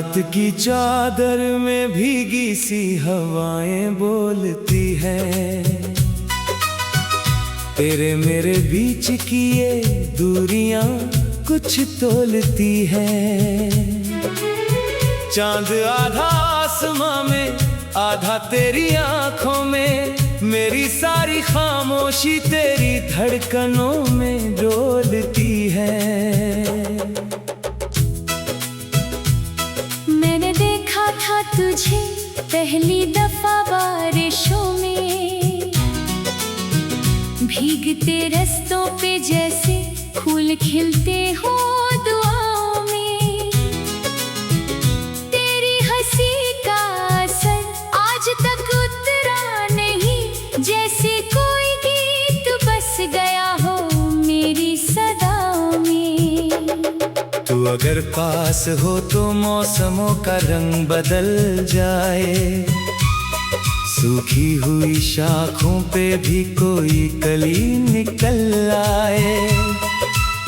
रात की चादर में भीगी सी हवाएं बोलती है, तेरे मेरे बीच की ये दूरियां कुछ तोलती है। चांद आधा आसमां में आधा तेरी आंखों में, मेरी सारी खामोशी तेरी धड़कनों में डोलती है। मैंने देखा था तुझे पहली दफा बारिशों में, भीगते रस्तों पे जैसे फूल खिलते हो दुआओं में। तेरी हंसी का असर आज तक उतरा नहीं, जैसे कोई गीत बस गया हो मेरी सदाओं में। तू अगर पास हो तो मौसमों का रंग बदल जाए, सूखी हुई शाखों पे भी कोई कली निकल आए।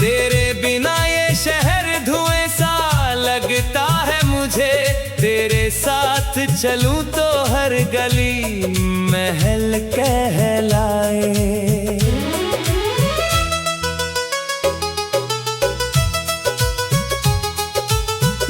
तेरे बिना ये शहर धुएं सा लगता है मुझे, तेरे साथ चलूं तो हर गली महल कहलाए।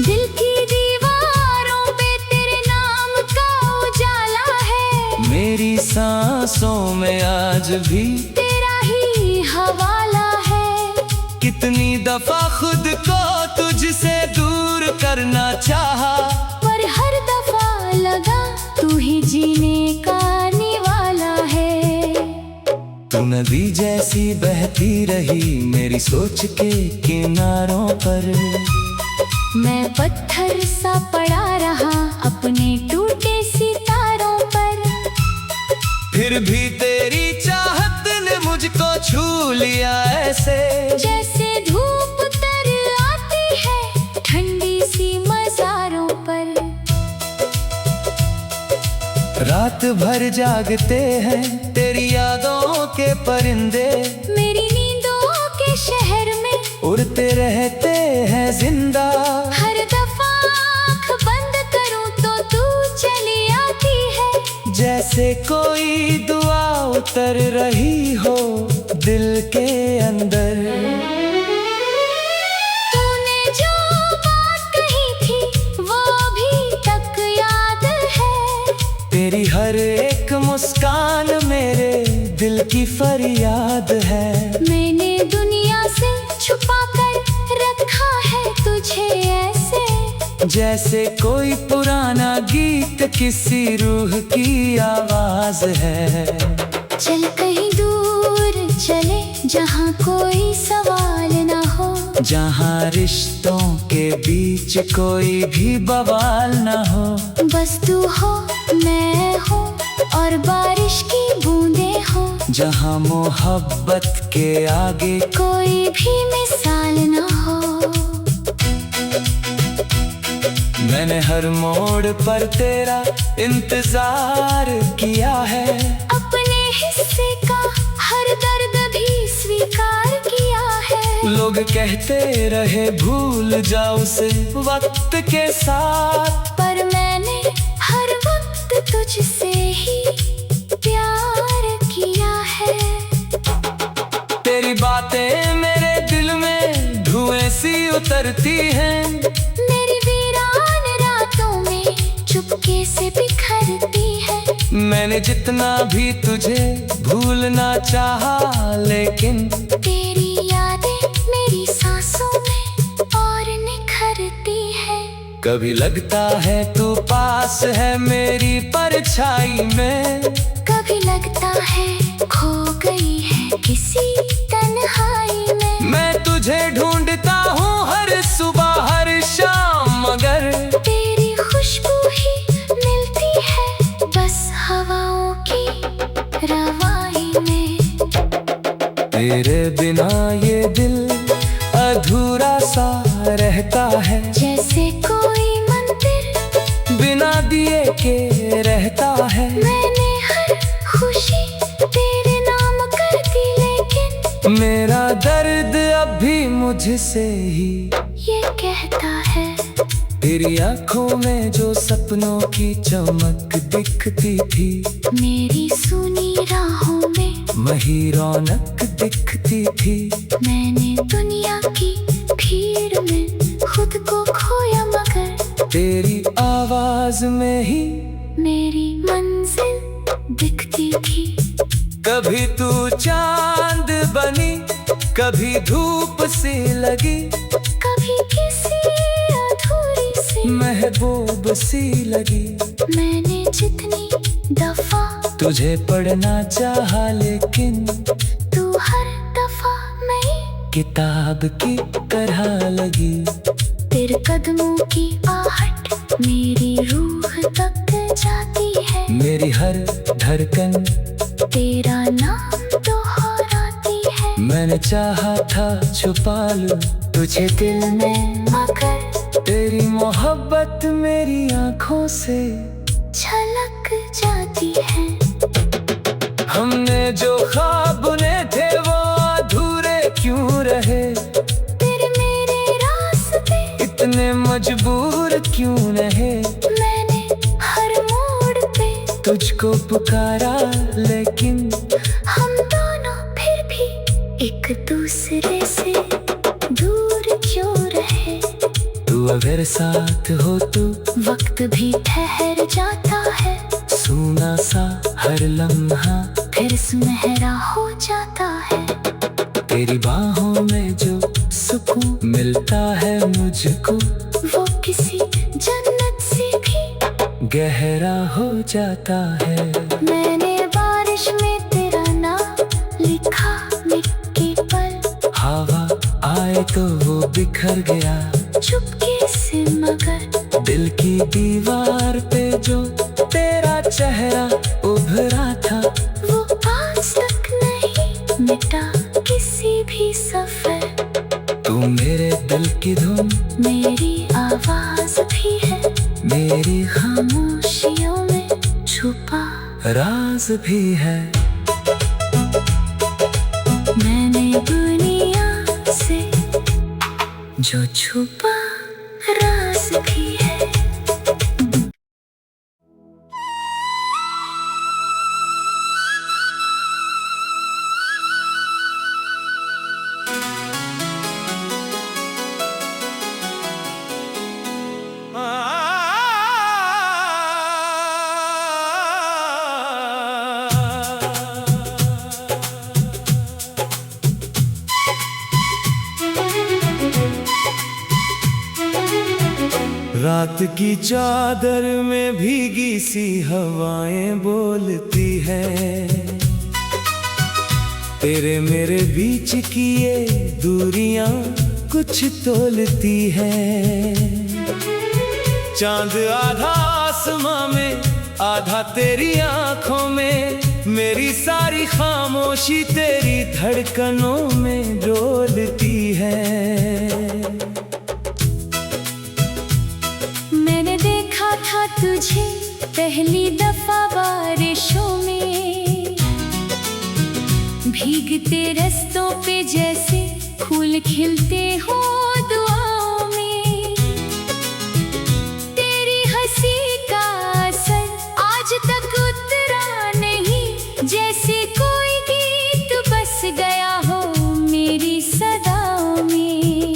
दिल की दीवारों पे तेरे नाम का उजाला है, मेरी सांसों में आज भी तेरा ही हवाला है। कितनी दफा खुद को तुझसे दूर करना चाहा, पर हर दफा लगा तू ही जीने का निवाला है। तू नदी जैसी बहती रही मेरी सोच के किनारों पर, मैं पत्थर सा पड़ा रहा अपने टूटे सितारों पर। फिर भी तेरी चाहत ने मुझको छू लिया ऐसे, जैसे धूप उतर आती है ठंडी सी मज़ारों पर। रात भर जागते हैं तेरी यादों के परिंदे, मेरी नींदों के शहर में उड़ते रहते हैं जिंदा। हर दफा आँख बंद करूं तो तू चली आती है, जैसे कोई दुआ उतर रही हो दिल के अंदर। तूने जो बात कही थी वो अभी तक याद है, तेरी हर एक मुस्कान मेरे दिल की फरियाद है। मैंने दुनिया से छुपा कर रखा है तुझे ऐसे, जैसे कोई पुराना गीत किसी रूह की आवाज है। चल कहीं दूर चले जहाँ कोई सवाल ना हो, जहाँ रिश्तों के बीच कोई भी बवाल ना हो। बस तू हो मैं हो और बारिश की बूंदें हो, जहाँ मोहब्बत के आगे कोई भी मिसाल ना हो। मैंने हर मोड़ पर तेरा इंतजार किया है, अपने हिस्से का हर दर्द भी स्वीकार किया है। लोग कहते रहे भूल जाओ उसे वक्त के साथ, पर मैंने हर वक्त तुझसे ही प्यार किया है। तेरी बातें मेरे दिल में धुएं सी उतरती हैं, मेरी वीरान रातों में चुपके से बिखरती है। मैंने जितना भी तुझे भूलना चाहा, लेकिन तेरी यादें मेरी सांसों में और निखरती है। कभी लगता है तू पास है मेरी परछाई में, कभी लगता है खो गई है किसी तन्हाई में। मैं तुझे ढूंढता हूँ हर सुबह हर शाम, मगर तेरी खुशबू ही मिलती है बस हवाओं की रवाई में। तेरे बिना ये दिल अधूरा सा रहता है, जैसे कोई मंदिर बिना दिए के रहता है। मैंने हर खुशी तेरे नाम कर दी, लेकिन मेरा दर्द अब भी मुझसे ही ये कहता है तेरी आंखों में जो सपनों की चमक दिखती थी, मेरी सुनी राहों में वही रौनक दिखती थी। मैंने दुनिया की भीड़ में खुद को खोया, मगर तेरी आवाज में ही मेरी मंजिल दिखती थी। कभी तू चांद बनी, कभी धूप सी लगी, कभी किसी अधूरी सी महबूब सी लगी। मैंने जितनी दफा तुझे पढ़ना चाहा, लेकिन तू हर दफा नई किताब की तरह लगी। तेरे कदमों की आहट मेरी रूह तक जाती है। मेरी हर धड़कन तेरा नाम दोहराती है। मैंने चाहा था छुपा लूं तुझे दिल में, मगर तेरी मोहब्बत मेरी आंखों से झलक जाती है। हमने जो ख्वाब बुने थे वो अधूरे क्यों रहे, तेरे मेरे रास्ते इतने मजबूर क्यों रहे। मैंने हर मोड़ पे तुझको पुकारा, लेकिन हम दोनों फिर भी एक दूसरे से दूर क्यों रहे। तू अगर साथ हो तो वक्त भी ठहर जाता है, सूना सा हर लम्हा फिर सुनहरा हो जाता है। तेरी बाहों में जो सुकून मिलता है मुझको, वो किसी जन्नत से भी गहरा हो जाता है। मैंने बारिश में तेरा नाम लिखा मिट्टी पर, हवा आए तो वो बिखर गया चुपके से, मगर दिल की दीवार पे जो तेरा चेहरा उभरा था, वो आज तक नहीं मिटा किसी भी सफर। तू मेरे दिल की धुन, मेरी आवाज भी है, मेरी खामोशियों में छुपा राज भी है। मैंने दुनिया से जो छुपा राज भी है। रात की चादर में भीगी सी हवाएं बोलती है, तेरे मेरे बीच की ये दूरियां कुछ तोलती है। चांद आधा आसमां में, आधा तेरी आंखों में, मेरी सारी खामोशी तेरी धड़कनों में डोलती है। मैंने देखा था तुझे पहली दफा बारिशों में, भीगते रस्तों पे जैसे फूल खिलते हो दुआओं में। तेरी हंसी का असर आज तक उतरा नहीं, जैसे कोई गीत बस गया हो मेरी सदाओं में।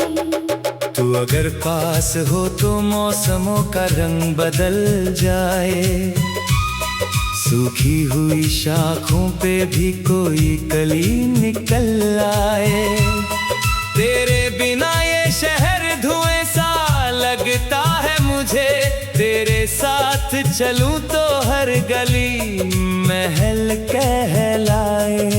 तू अगर पास हो तो मौसमों का रंग बदल जाए, सूखी हुई शाखों पे भी कोई कली निकल आए। तेरे बिना ये शहर धुएं सा लगता है मुझे, तेरे साथ चलूं तो हर गली महल कहलाए।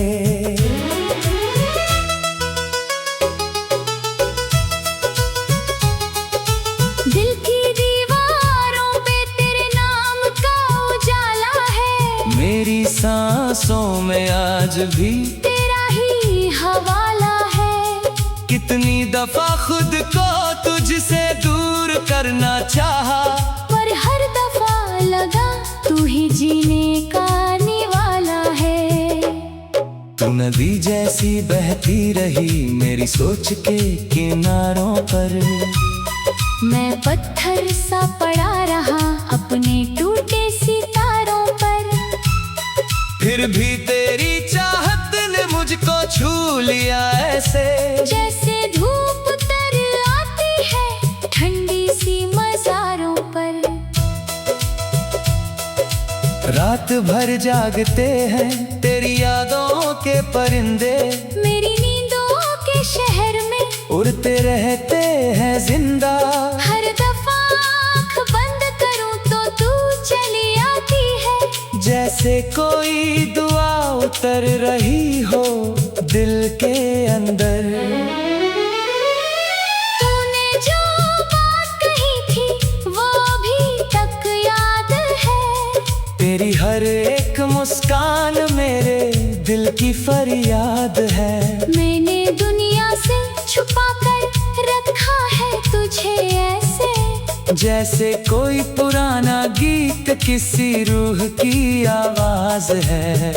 दिल की दीवारों पे तेरे नाम का उजाला है, मेरी सांसों में आज भी तेरा ही हवाला है। कितनी दफा खुद को तुझसे दूर करना चाहा, पर हर दफा लगा तू ही जीने का निवाला है। तू नदी जैसी बहती रही मेरी सोच के किनारों पर, मैं पत्थर सा पड़ा रहा अपने टूटे सितारों पर। फिर भी तेरी चाहत ने मुझको छू लिया ऐसे, जैसे धूप उतर आती है ठंडी सी मज़ारों पर। रात भर जागते हैं तेरी यादों के परिंदे, मेरी नींदों के शहर में उड़ते रहते हैं जिंदा। हर दफा आँख बंद करूं तो तू चली आती है, जैसे कोई दुआ उतर रही हो दिल के अंदर। तूने जो बात कही थी वो अभी तक याद है, तेरी हर एक मुस्कान मेरे दिल की फरियाद है। मैंने दुनिया से छुपा कर रखा है तुझे ऐसे, जैसे कोई पुराना गीत किसी रूह की आवाज है।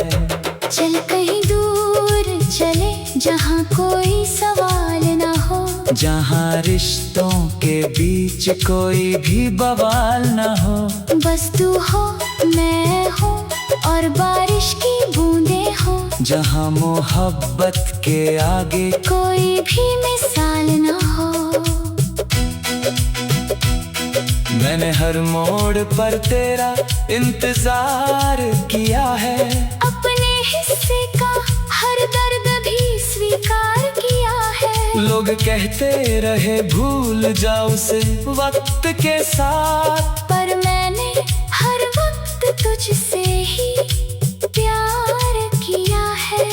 चल कहीं दूर चले जहाँ कोई सवाल ना हो, जहाँ रिश्तों के बीच कोई भी बवाल ना हो। बस तू हो मैं हो और बारिश की बूंदें हो, जहाँ मोहब्बत के आगे कोई भी मिसाल ना हो। मैंने हर मोड़ पर तेरा इंतजार किया है, अपने हिस्से का हर दर्द भी स्वीकार किया है। लोग कहते रहे भूल जाओ उसे वक्त के साथ, पर मैंने हर वक्त तुझसे ही प्यार किया है।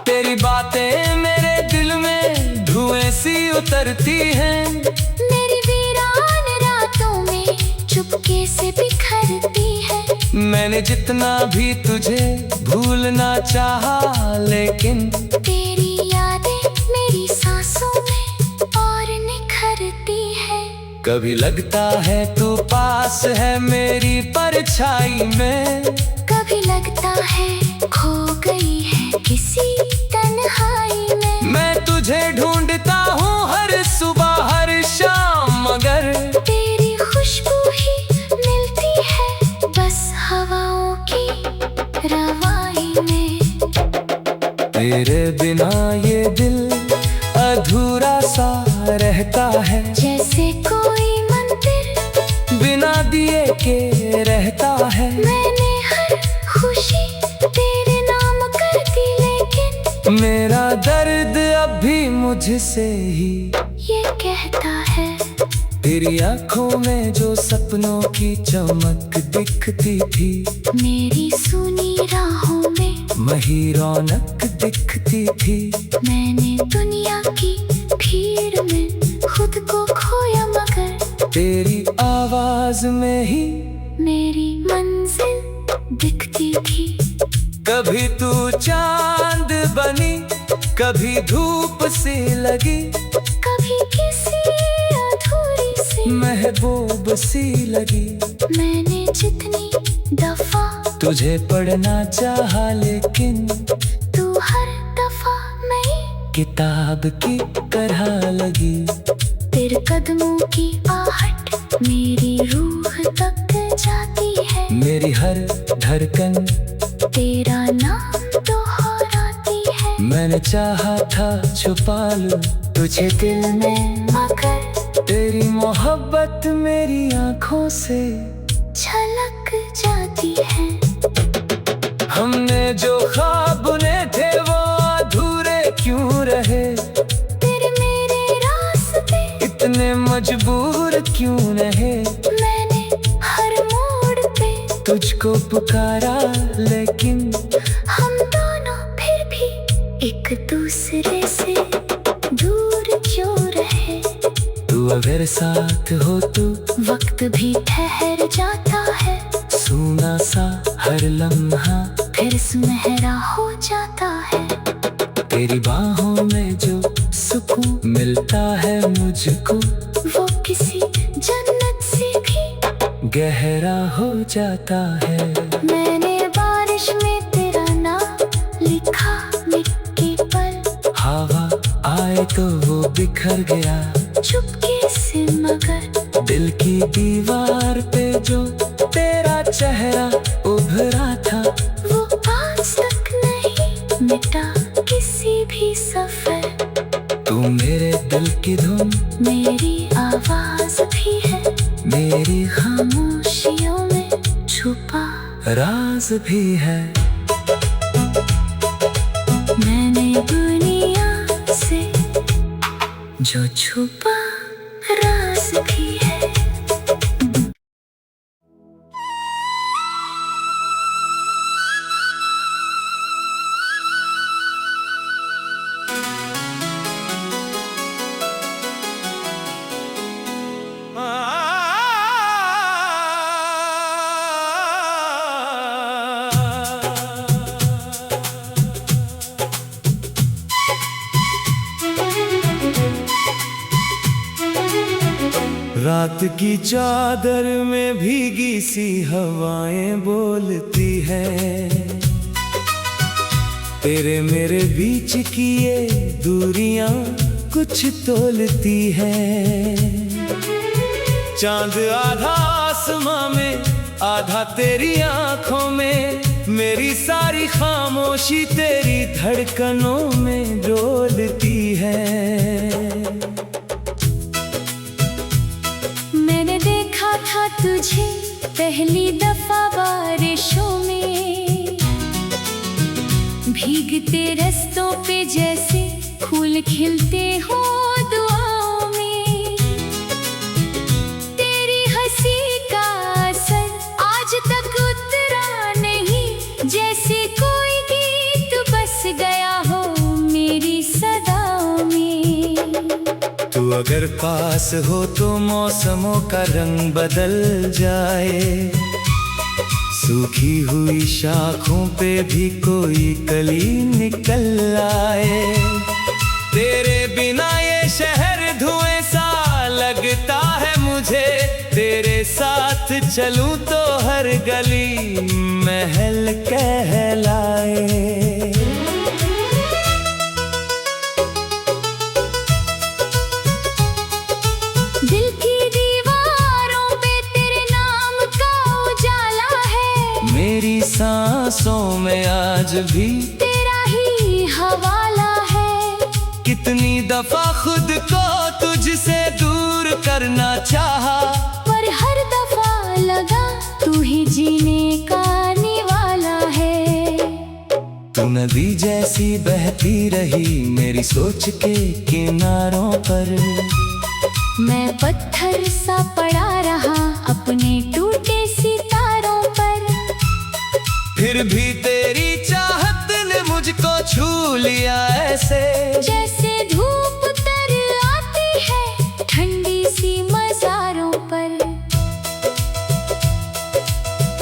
तेरी बातें मेरे दिल में धुएं सी उतरती हैं, मेरी वीरान रातों में चुपके से बिखरती है। मैंने जितना भी तुझे भूलना चाहा, लेकिन तेरी यादें मेरी सांसों में और निखरती है। कभी लगता है तू पास है मेरी परछाई में, कभी लगता है खो गई है किसी तन्हाई में। मैं तुझे ढूंढता हूँ हर सुबह हर शाम, मगर तेरी खुशबू ही मिलती है बस हवाओं की रवाई में। तेरे बिना ये दिल अधूरा सा रहता है, जैसे कोई मंदिर बिना दिए के रहता है। मैंने हर खुशी तेरे नाम कर दी, लेकिन मेरा दर्द अब भी मुझसे ही ये कहता है। तेरी आंखों में जो सपनों की चमक दिखती थी, मेरी सुनी राहों में वही रौनक दिखती थी। मैंने दुनिया की भीड़ में खुद को खोया, मगर तेरी आवाज में ही मेरी मंजिल दिखती थी। कभी तू चांद बनी, कभी धूप सी लगी, कभी किसी अधूरी सी महबूब सी लगी। मैंने जितनी दफा तुझे पढ़ना चाहा, लेकिन तू हर दफा मैं किताब की तरह लगी। तेरे कदमों की आहट मेरी रूह तक जाती है। मेरी हर धड़कन तेरा नाम दोहराती है। मैंने चाहा था छुपा लूं तुझे दिल में, मगर तेरी मोहब्बत मेरी आंखों से झलक जाती है। हमने जो ख्वाब बुने थे वो अधूरे क्यों रहे, तेरे मेरे रास्ते इतने मजबूर क्यों रहे। मैंने हर मोड़ पे तुझको पुकारा, लेकिन हम दोनों फिर भी एक दूसरे से दूर क्यों रहे। तू अगर साथ हो तो वक्त भी ठहर जाता है, सूना सा हर लम्हा फिर सुनहरा हो जाता है। तेरी बाहों में जो सुकून मिलता है मुझको, वो किसी जन्नत से भी गहरा हो जाता है। मैंने बारिश में तेरा नाम लिखा मिट्टी पर, हवा आए तो वो बिखर गया, चुपके से दिल की दीवार पे जो तेरा चेहरा उभरा था, वो आज तक नहीं मिटा किसी भी सफर। तू मेरे दिल की धुन, मेरी आवाज भी है, मेरी खामोशियों में छुपा राज भी है। मैंने दुनिया से जो छुपा राज भी है। रात की चादर में भीगी सी हवाएं बोलती है, तेरे मेरे बीच की ये दूरियां कुछ तोलती है। चांद आधा आसमां में, आधा तेरी आंखों में, मेरी सारी खामोशी तेरी धड़कनों में डोलती है। था तुझे पहली दफा बारिशों में, भीगते रस्तों पे जैसे फूल खिलते हो दुआओं में। तेरी हंसी का असर आज तक उतरा नहीं, जैसे कोई गीत बस गया हो मेरी सदाओं में। तू अगर पास हो तो मौसमों का रंग बदल जाए, सूखी हुई शाखों पे भी कोई कली निकल आए। तेरे बिना ये शहर धुएं सा लगता है मुझे, तेरे साथ चलूं तो हर गली महल कहलाए। दिल की दीवारों पे तेरे नाम का उजाला है, मेरी सांसों में आज भी तेरा ही हवाला है। कितनी दफा खुद को तुझसे दूर करना चाहा, पर हर दफा लगा तू ही जीने का निवाला है। तू नदी जैसी बहती रही मेरी सोच के किनारों पर, मैं पत्थर सा पड़ा रहा अपने टूटे सितारों पर। फिर भी तेरी चाहत ने मुझको छू लिया ऐसे, जैसे धूप उतर आती है ठंडी सी मज़ारों पर।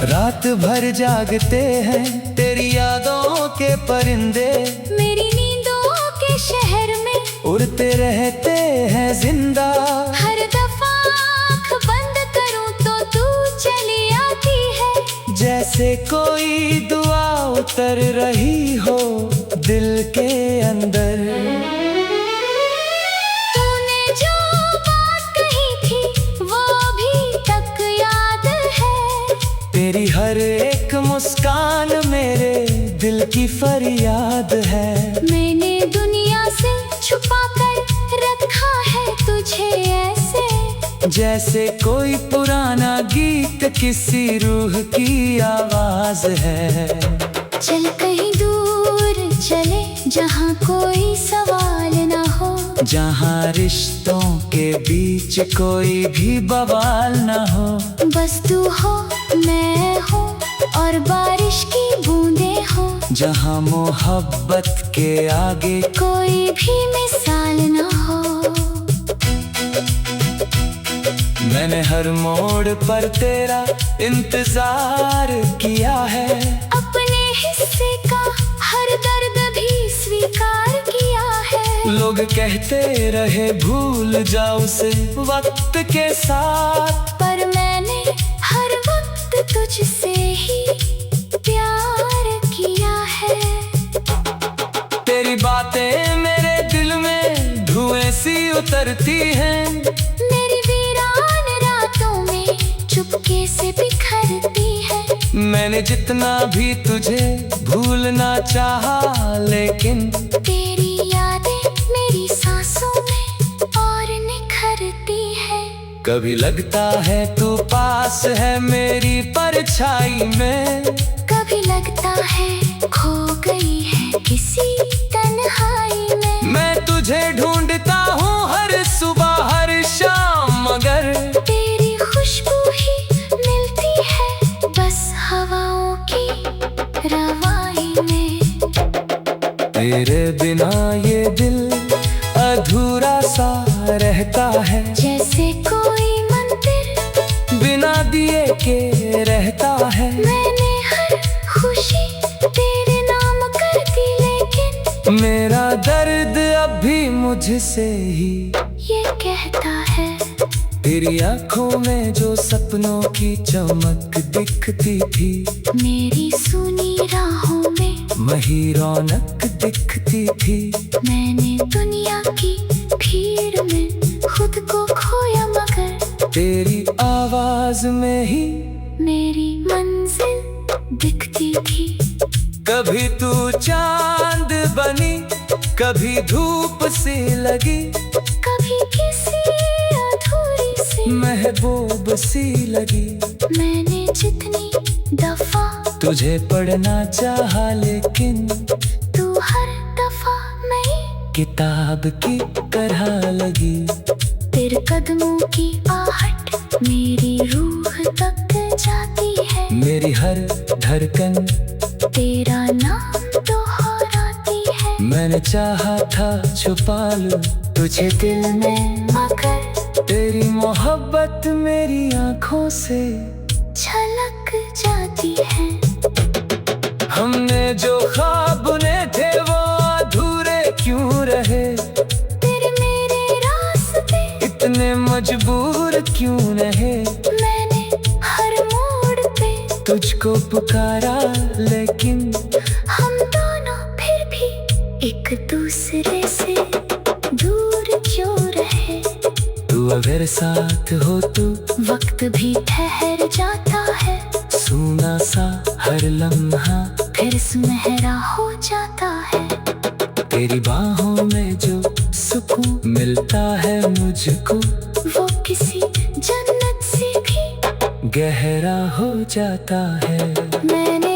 रात भर जागते हैं तेरी यादों के परिंदे, मेरी नींदों के शहर में उड़ते रहते हैं जिंदा। हर दफा आँख बंद करूं तो तू चली आती है, जैसे कोई दुआ उतर रही हो दिल के अंदर। तूने जो बात कही थी वो अभी तक याद है, तेरी हर एक मुस्कान मेरे दिल की फरियाद है। मैंने दुनिया से छुपा कर रखा है तुझे ऐसे, जैसे कोई पुराना गीत किसी रूह की आवाज है। चल कहीं दूर चले जहाँ कोई सवाल ना हो, जहाँ रिश्तों के बीच कोई भी बवाल ना हो। बस तू हो मैं हो और बारिश की बूंदें हो, जहाँ मोहब्बत के आगे कोई भी मिसाल ना हो। मैंने हर मोड़ पर तेरा इंतजार किया है, अपने हिस्से का हर दर्द भी स्वीकार किया है। लोग कहते रहे भूल जाओ उसे वक्त के साथ, पर मैंने हर वक्त तुझसे ही प्यार किया है। तेरी बातें मेरे दिल में धुएं सी उतरती हैं, मेरी वीरान मैंने जितना भी तुझे भूलना चाहा, लेकिन तेरी यादें मेरी सांसों में और निखरती है। कभी लगता है तू पास है मेरी परछाई में, कभी लगता है खो गई है किसी तन्हाई में। मैं तुझे ढूंढता हूँ हर सुबह हर शाम, मगर तेरी खुशबू ही मिलती है बस हवाओं की रवाई में। तेरे बिना ये दिल अधूरा सा रहता है, जैसे कोई मंदिर बिना दिए के रहता है। मैंने हर खुशी तेरे नाम कर दी, लेकिन मेरा दर्द अब भी मुझसे ही ये कहता है। तेरी आंखों में जो सपनों की चमक दिखती थी, मेरी सुनी राहों में वही रौनक दिखती थी। मैंने दुनिया की भीड़ में खुद को खोया, मगर तेरी आवाज में ही मेरी मंजिल दिखती थी। कभी तू चांद बनी, कभी धूप सी लगी, कभी किसी अधूरी सी महबूब सी लगी। मैंने जितनी दफा तुझे पढ़ना चाहा, लेकिन तू हर दफा नई किताब की तरह लगी। तेरे कदमों की आहट मेरी रूह तक जाती है। मेरी हर धड़कन तेरा नाम दोहराती है। मैंने चाहा था छुपा लूं तुझे दिल में, मगर तेरी मोहब्बत मेरी आंखों से झलक जाती है। हमने जो ख्वाब बुने थे वो अधूरे क्यों रहे, तेरे मेरे रास्ते इतने मजबूर क्यों रहे। मैंने हर मोड़ पे तुझको पुकारा, लेकिन हम दोनों फिर भी एक दूसरे से दूर क्यों रहे। तू अगर साथ हो तो वक्त भी ठहर जाता है, सूना सा हर लम्हा फिर सुनहरा हो जाता है। तेरी बाहों में जो सुकून मिलता है मुझको, वो किसी जन्नत से भी गहरा हो जाता है। मैंने